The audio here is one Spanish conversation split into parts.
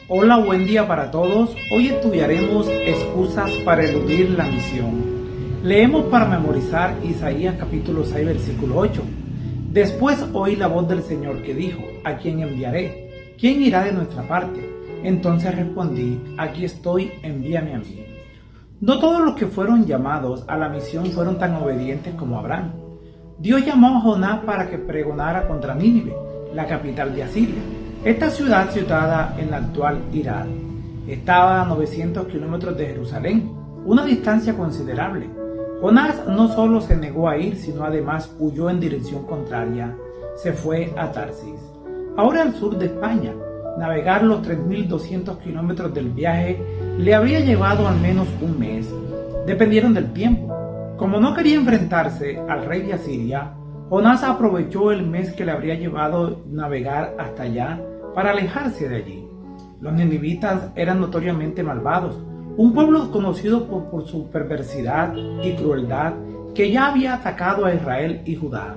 Hola, buen día para todos. Hoy estudiaremos excusas para eludir la misión. Leemos para memorizar Isaías capítulo 6, versículo 8. Después oí la voz del Señor que dijo: ¿a quién enviaré? ¿Quién irá de nuestra parte? Entonces respondí: aquí estoy, envíame a mí. No todos los que fueron llamados a la misión fueron tan obedientes como Abraham. Dios llamó a Jonás para que pregonara contra Nínive, la capital de Asiria. Esta ciudad, situada en la actual Irak, estaba a 900 kilómetros de Jerusalén, una distancia considerable. Jonás no solo se negó a ir, sino además huyó en dirección contraria. Se fue a Tarsis, ahora al sur de España. Navegar los 3.200 kilómetros del viaje le habría llevado al menos un mes. Dependieron del tiempo. Como no quería enfrentarse al rey de Asiria, Jonás aprovechó el mes que le habría llevado navegar hasta allá para alejarse de allí. Los ninivitas eran notoriamente malvados, un pueblo conocido por su perversidad y crueldad que ya había atacado a Israel y Judá.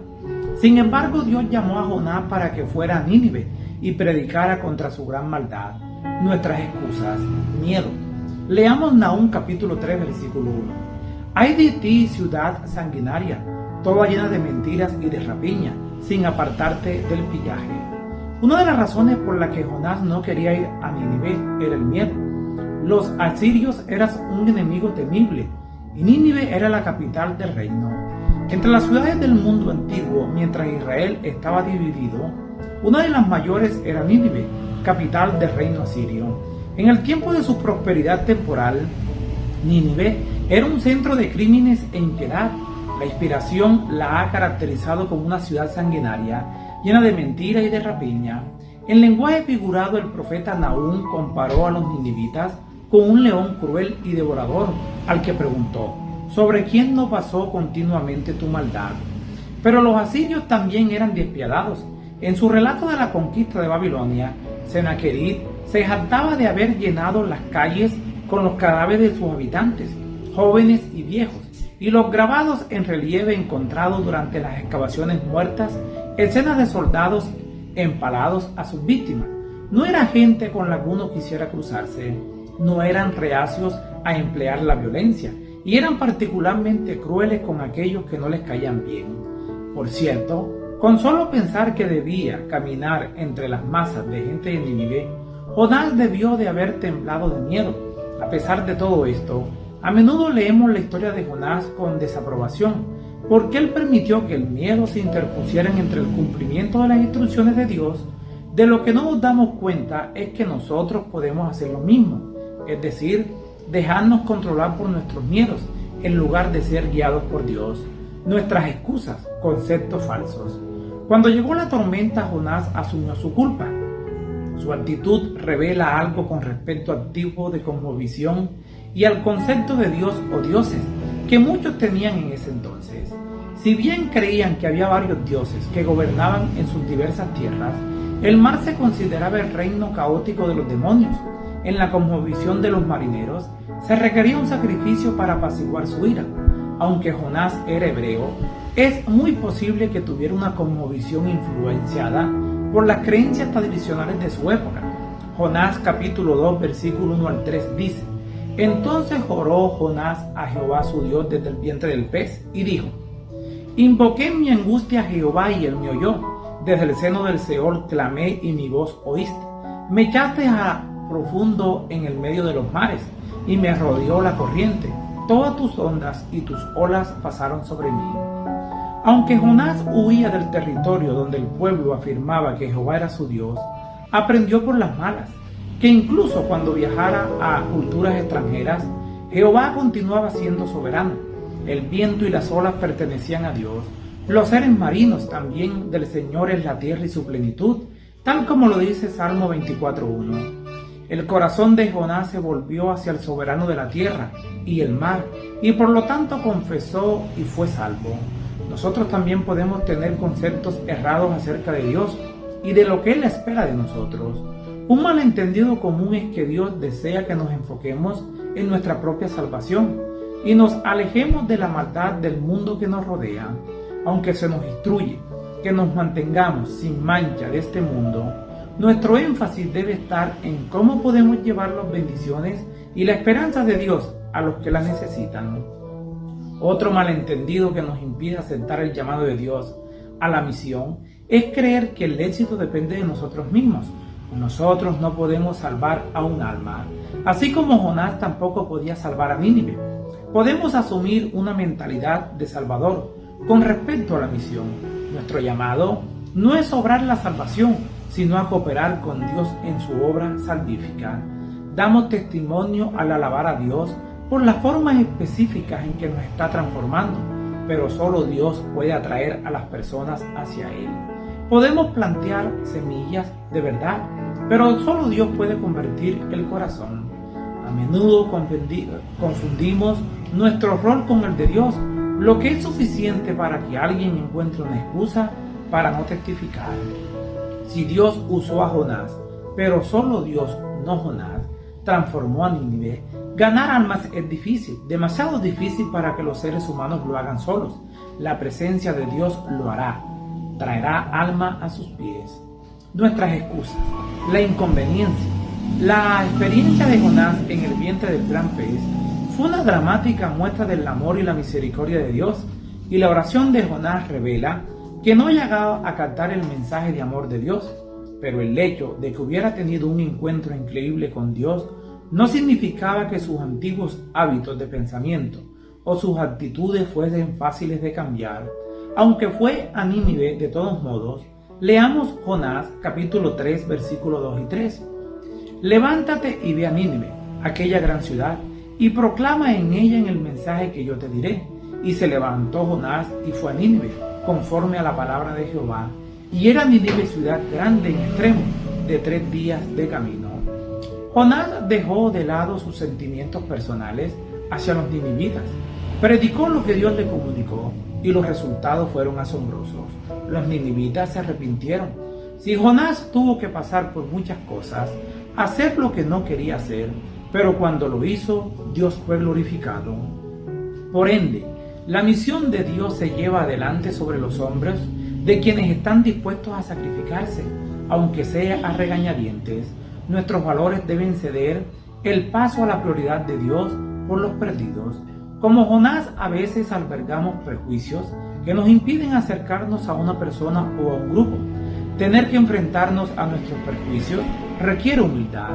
Sin embargo, Dios llamó a Jonás para que fuera a Nínive y predicara contra su gran maldad. Nuestras excusas: miedo. Leamos Nahum capítulo 3, versículo 1. Ay de ti, ciudad sanguinaria, toda llena de mentiras y de rapiña, sin apartarte del pillaje. Una de las razones por las que Jonás no quería ir a Nínive era el miedo. Los asirios eran un enemigo temible, y Nínive era la capital del reino. Entre las ciudades del mundo antiguo, mientras Israel estaba dividido, una de las mayores era Nínive, capital del reino asirio. En el tiempo de su prosperidad temporal, Nínive era un centro de crímenes e impiedad. La inspiración la ha caracterizado como una ciudad sanguinaria, llena de mentira y de rapiña. En lenguaje figurado, el profeta Nahum comparó a los ninivitas con un león cruel y devorador, al que preguntó: ¿sobre quién no pasó continuamente tu maldad? Pero los asirios también eran despiadados. En su relato de la conquista de Babilonia, Sennacherib se jactaba de haber llenado las calles con los cadáveres de sus habitantes, jóvenes y viejos, y los grabados en relieve encontrados durante las excavaciones muertas, escenas de soldados empalados a sus víctimas. No era gente con la que uno quisiera cruzarse, no eran reacios a emplear la violencia, y eran particularmente crueles con aquellos que no les caían bien. Por cierto, con solo pensar que debía caminar entre las masas de gente de Nínive, Jonás debió de haber temblado de miedo. A pesar de todo esto, a menudo leemos la historia de Jonás con desaprobación, porque él permitió que el miedo se interpusiera entre el cumplimiento de las instrucciones de Dios. De lo que no nos damos cuenta es que nosotros podemos hacer lo mismo, es decir, dejarnos controlar por nuestros miedos, en lugar de ser guiados por Dios. Nuestras excusas, conceptos falsos. Cuando llegó la tormenta, Jonás asumió su culpa. Su actitud revela algo con respecto al tipo de cosmovisión y al concepto de Dios o dioses que muchos tenían en ese entonces. Si bien creían que había varios dioses que gobernaban en sus diversas tierras, el mar se consideraba el reino caótico de los demonios. En la cosmovisión de los marineros, se requería un sacrificio para apaciguar su ira. Aunque Jonás era hebreo, es muy posible que tuviera una cosmovisión influenciada por las creencias tradicionales de su época. Jonás capítulo 2, versículo 1 al 3 dice: entonces oró Jonás a Jehová su Dios desde el vientre del pez, y dijo: invoqué en mi angustia a Jehová, y él me oyó. Desde el seno del Seol clamé, y mi voz oíste. Me echaste a profundo en el medio de los mares, y me rodeó la corriente. Todas tus ondas y tus olas pasaron sobre mí. Aunque Jonás huía del territorio donde el pueblo afirmaba que Jehová era su Dios, aprendió por las malas que incluso cuando viajara a culturas extranjeras, Jehová continuaba siendo soberano. El viento y las olas pertenecían a Dios. Los seres marinos también del Señor es la tierra y su plenitud, tal como lo dice Salmo 24:1. El corazón de Jonás se volvió hacia el soberano de la tierra y el mar, y por lo tanto confesó y fue salvo. Nosotros también podemos tener conceptos errados acerca de Dios y de lo que Él espera de nosotros. Un malentendido común es que Dios desea que nos enfoquemos en nuestra propia salvación y nos alejemos de la maldad del mundo que nos rodea. Aunque se nos instruye que nos mantengamos sin mancha de este mundo, Nuestro énfasis debe estar en cómo podemos llevar las bendiciones y la esperanza de Dios a los que la necesitan. Otro malentendido que nos impide aceptar el llamado de Dios a la misión es creer que el éxito depende de nosotros mismos. Nosotros no podemos salvar a un alma, así como Jonás tampoco podía salvar a Nínive. Podemos asumir una mentalidad de salvador con respecto a la misión. Nuestro llamado no es obrar la salvación, sino a cooperar con Dios en su obra salvífica. Damos testimonio al alabar a Dios por las formas específicas en que nos está transformando, pero solo Dios puede atraer a las personas hacia Él. Podemos plantear semillas de verdad, pero solo Dios puede convertir el corazón. A menudo confundimos nuestro rol con el de Dios, lo que es suficiente para que alguien encuentre una excusa para no testificar. Si Dios usó a Jonás, pero solo Dios, no Jonás, transformó a Nínive, ganar almas es difícil, demasiado difícil para que los seres humanos lo hagan solos. La presencia de Dios lo hará, traerá alma a sus pies. Nuestras excusas, la inconveniencia. La experiencia de Jonás en el vientre del gran pez fue una dramática muestra del amor y la misericordia de Dios, y la oración de Jonás revela que no llegaba a captar el mensaje de amor de Dios, pero el hecho de que hubiera tenido un encuentro increíble con Dios no significaba que sus antiguos hábitos de pensamiento o sus actitudes fuesen fáciles de cambiar. Aunque fue a Nínive de todos modos, leamos Jonás capítulo 3 versículos 2 y 3. Levántate y ve a Nínive, aquella gran ciudad, y proclama en ella el mensaje que yo te diré. Y se levantó Jonás y fue a Nínive, conforme a la palabra de Jehová. Y era Nínive ciudad grande en extremo, de 3 días de camino. Jonás dejó de lado sus sentimientos personales hacia los ninivitas. Predicó lo que Dios le comunicó y los resultados fueron asombrosos. Los ninivitas se arrepintieron. Si Jonás tuvo que pasar por muchas cosas, hacer lo que no quería hacer, pero cuando lo hizo, Dios fue glorificado. Por ende, la misión de Dios se lleva adelante sobre los hombros de quienes están dispuestos a sacrificarse, aunque sea a regañadientes. Nuestros valores deben ceder el paso a la prioridad de Dios por los perdidos. Como Jonás, a veces albergamos prejuicios que nos impiden acercarnos a una persona o a un grupo. Tener que enfrentarnos a nuestros prejuicios requiere humildad.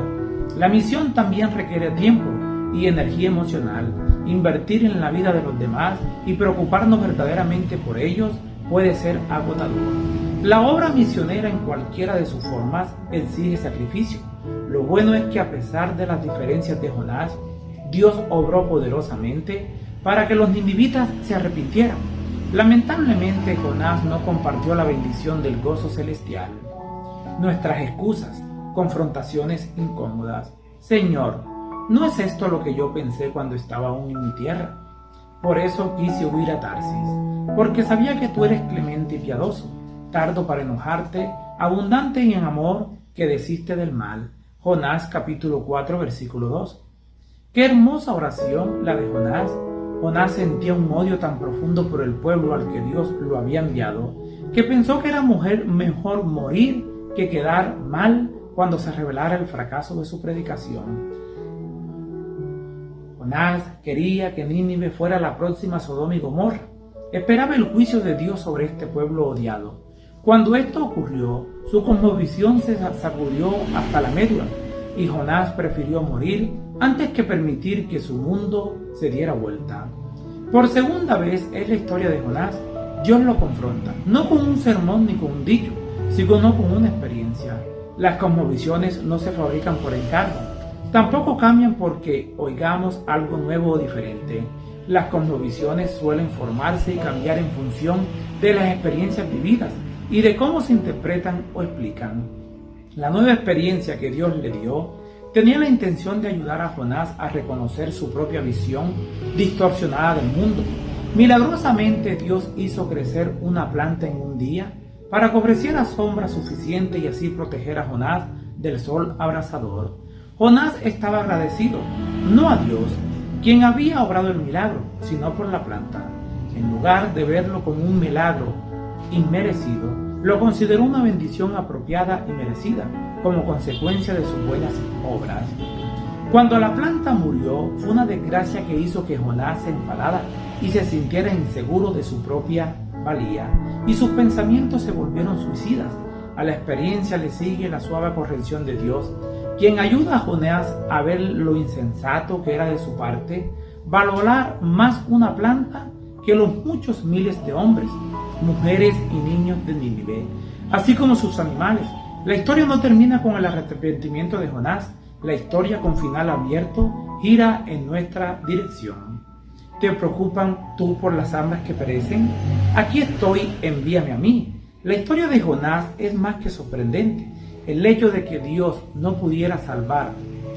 La misión también requiere tiempo y energía emocional. Invertir en la vida de los demás y preocuparnos verdaderamente por ellos puede ser agotador. La obra misionera en cualquiera de sus formas exige sacrificio. Lo bueno es que a pesar de las diferencias de Jonás, Dios obró poderosamente para que los ninivitas se arrepintieran. Lamentablemente, Jonás no compartió la bendición del gozo celestial. Nuestras excusas, confrontaciones incómodas. Señor, ¿no es esto lo que yo pensé cuando estaba aún en mi tierra? Por eso quise huir a Tarsis, porque sabía que tú eres clemente y piadoso, tardo para enojarte, abundante en amor, que desiste del mal. Jonás capítulo 4 versículo 2. Qué hermosa oración la de Jonás. Jonás sentía un odio tan profundo por el pueblo al que Dios lo había enviado, que pensó que era mejor morir que quedar mal cuando se revelara el fracaso de su predicación. Jonás quería que Nínive fuera la próxima Sodoma y Gomorra. Esperaba el juicio de Dios sobre este pueblo odiado. Cuando esto ocurrió, su cosmovisión se sacudió hasta la médula, y Jonás prefirió morir antes que permitir que su mundo se diera vuelta. Por segunda vez en la historia de Jonás, Dios lo confronta, no con un sermón ni con un dicho, sino con una experiencia. Las cosmovisiones no se fabrican por encargo, tampoco cambian porque oigamos algo nuevo o diferente. Las cosmovisiones suelen formarse y cambiar en función de las experiencias vividas y de cómo se interpretan o explican. La nueva experiencia que Dios le dio tenía la intención de ayudar a Jonás a reconocer su propia visión distorsionada del mundo. Milagrosamente Dios hizo crecer una planta en un día para que ofreciera sombra suficiente y así proteger a Jonás del sol abrasador. Jonás estaba agradecido, no a Dios, quien había obrado el milagro, sino por la planta. En lugar de verlo como un milagro inmerecido, lo consideró una bendición apropiada y merecida como consecuencia de sus buenas obras. Cuando la planta murió, fue una desgracia que hizo que Jonás se enfadara y se sintiera inseguro de su propia valía, y sus pensamientos se volvieron suicidas. A la experiencia le sigue la suave corrección de Dios, quien ayuda a Jonás a ver lo insensato que era de su parte valorar más una planta que los muchos miles de hombres, mujeres y niños de Nínive, así como sus animales. La historia no termina con el arrepentimiento de Jonás. La historia con final abierto gira en nuestra dirección. ¿Te preocupan tú por las almas que perecen? Aquí estoy, envíame a mí. La historia de Jonás es más que sorprendente. El hecho de que Dios no pudiera salvar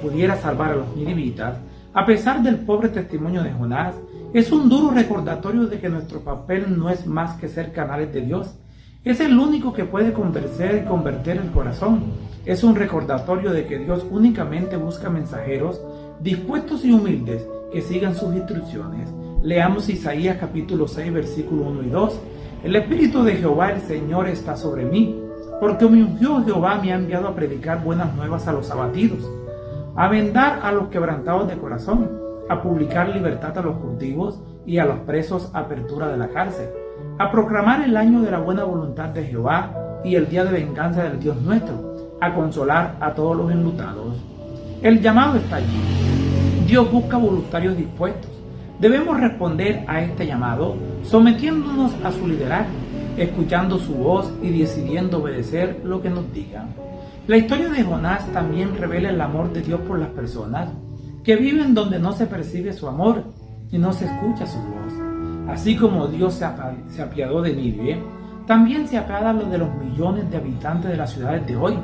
a los ninivitas, a pesar del pobre testimonio de Jonás, es un duro recordatorio de que nuestro papel no es más que ser canales de Dios. Es el único que puede convencer y convertir el corazón. Es un recordatorio de que Dios únicamente busca mensajeros dispuestos y humildes que sigan sus instrucciones. Leamos Isaías capítulo 6, versículo 1 y 2. El Espíritu de Jehová el Señor está sobre mí, porque me ungió Jehová, me ha enviado a predicar buenas nuevas a los abatidos, a vendar a los quebrantados de corazón, a publicar libertad a los cautivos y a los presos apertura de la cárcel, a proclamar el año de la buena voluntad de Jehová y el día de venganza del Dios nuestro, a consolar a todos los enlutados. El llamado está allí. Dios busca voluntarios dispuestos. Debemos responder a este llamado sometiéndonos a su liderazgo, escuchando su voz y decidiendo obedecer lo que nos diga. La historia de Jonás también revela el amor de Dios por las personas que viven donde no se percibe su amor y no se escucha su voz. Así como Dios se apiadó de Nínive, también se apiada de los millones de habitantes de las ciudades de hoy,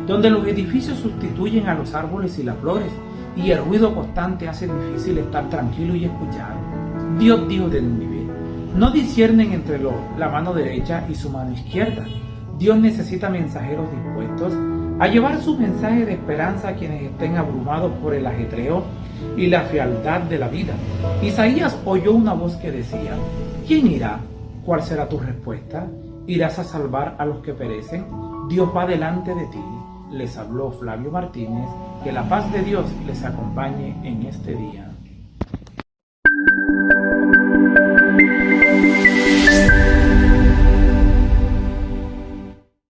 donde los edificios sustituyen a los árboles y las flores, y el ruido constante hace difícil estar tranquilo y escuchar. Dios dijo de Nínive: no disciernen entre la mano derecha y su mano izquierda. Dios necesita mensajeros dispuestos a llevar su mensaje de esperanza a quienes estén abrumados por el ajetreo y la fealdad de la vida. Isaías oyó una voz que decía: ¿quién irá? ¿Cuál será tu respuesta? ¿Irás a salvar a los que perecen? Dios va delante de ti. Les habló Flavio Martínez. Que la paz de Dios les acompañe en este día.